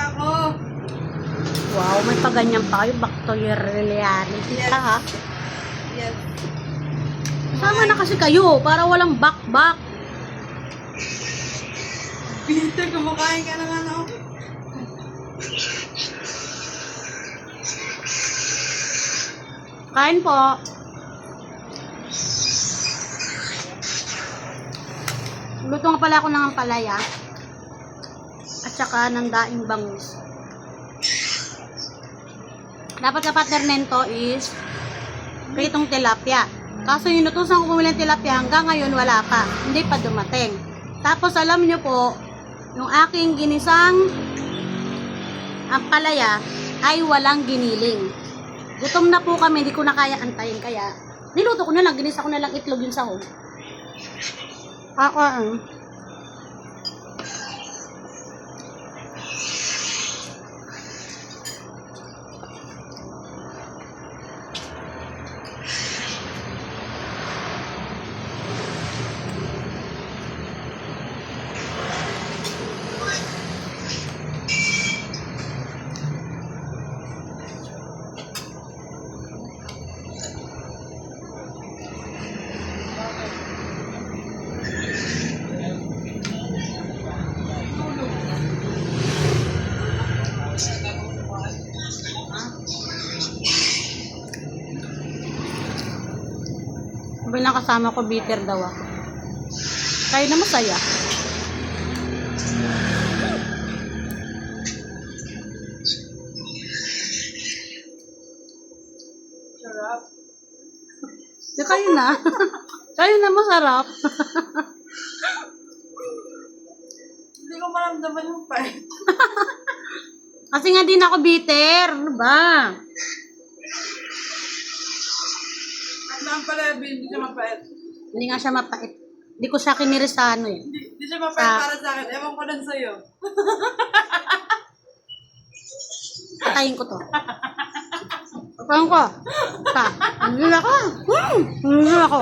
ako. Wow, may paganyan pa kayo. Back to your reality. Yes. Ha? Yes. Sama na kasi kayo para walang back-back. Peter, kumakain ka ng ano? Kain po. Luto nga pala ako ng ampalaya. At saka ng daing bangus. Dapat sa partner nento is pritong tilapia. Kaso yung inutusan ko bumili ng tilapia hanggang ngayon wala pa. Hindi pa dumating. Tapos alam nyo po, yung aking ginisang ampalaya ay walang giniling. Gutom na po kami, hindi ko na kaya antayin. Kaya niluto ko na lang, ginisa ko na lang itlog yung sahog. Ako, bilang kasama ko, bitter daw ako. Kayo na masaya. Sarap. Di kayo na. Kayo na masarap. Hindi ko maramdaman yung pait. Kasi nga din ako bitter. Ano ba? Ang lang pala, hindi siya mapait. Hindi nga siya mapait. Hindi ko siya kinirisano eh. Hindi siya mapait para sa akin. Ewan ko lang sa'yo. Patayin ko to. Patayin ko. Ano ako? Ano ako?